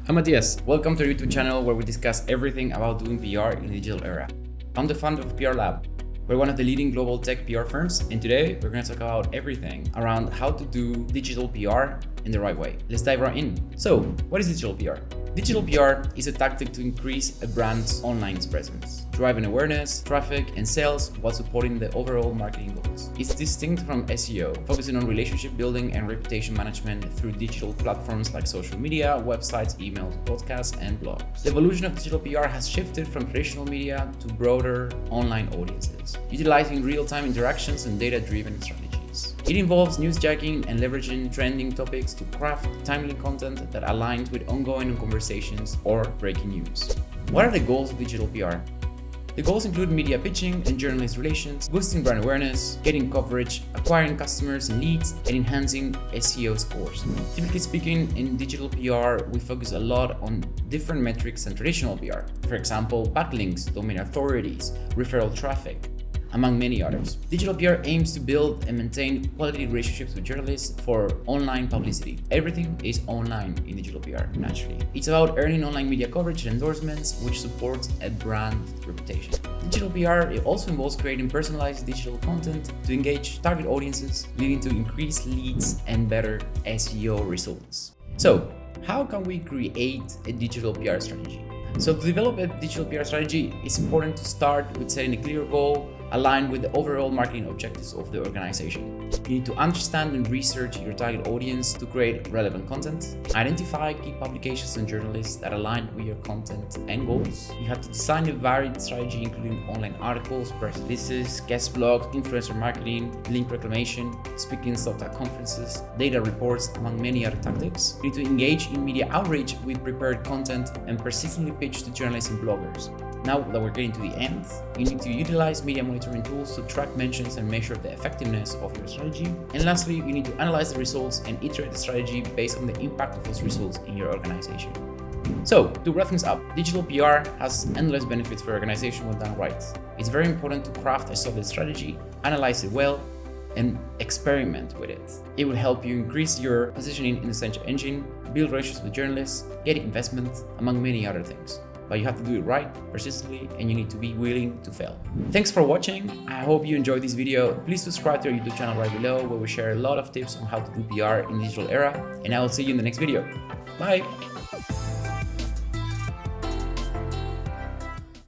I'm Matias. Welcome to our YouTube channel where we discuss everything about doing PR in the digital era. I'm the founder of PRLab. We're one of the leading global tech PR firms, and today we're going to talk about everything around how to do digital PR in the right way. Let's dive right in. So, what is digital PR? Digital PR is a tactic to increase a brand's online presence, driving awareness, traffic, and sales while supporting the overall marketing goals. It's distinct from SEO, focusing on relationship building and reputation management through digital platforms like social media, websites, emails, podcasts, and blogs. The evolution of digital PR has shifted from traditional media to broader online audiences, utilizing real-time interactions and data-driven strategies. It involves newsjacking and leveraging trending topics to craft timely content that aligns with ongoing conversations or breaking news. What are the goals of digital PR? The goals include media pitching and journalist relations, boosting brand awareness, getting coverage, acquiring customers and leads, and enhancing SEO scores. Typically speaking, in digital PR, we focus a lot on different metrics than traditional PR. For example, backlinks, domain authorities, referral traffic, among many others. Digital PR aims to build and maintain quality relationships with journalists for online publicity. Everything is online in digital PR, naturally. It's about earning online media coverage and endorsements, which supports a brand reputation. Digital PR also involves creating personalized digital content to engage target audiences, leading to increased leads and better SEO results. So, how can we create a digital PR strategy? So to develop a digital PR strategy, it's important to start with setting a clear goal aligned with the overall marketing objectives of the organization. You need to understand and research your target audience to create relevant content, identify key publications and journalists that align with your content and goals. You have to design a varied strategy including online articles, press releases, guest blogs, influencer marketing, link reclamation, speaking slots at conferences, data reports, among many other tactics. You need to engage in media outreach with prepared content and persistently pitch to journalists and bloggers. Now that we're getting to the end, you need to utilize media monitoring tools to track mentions and measure the effectiveness of your strategy. And lastly, you need to analyze the results and iterate the strategy based on the impact of those results in your organization. So, to wrap things up, digital PR has endless benefits for your organization when done right. It's very important to craft a solid strategy, analyze it well, and experiment with it. It will help you increase your positioning in the search engine, build relationships with journalists, get investment, among many other things. But you have to do it right, persistently, and you need to be willing to fail. Thanks for watching. I hope you enjoyed this video. Please subscribe to our YouTube channel right below, where we share a lot of tips on how to do PR in the digital era. And I will see you in the next video. Bye.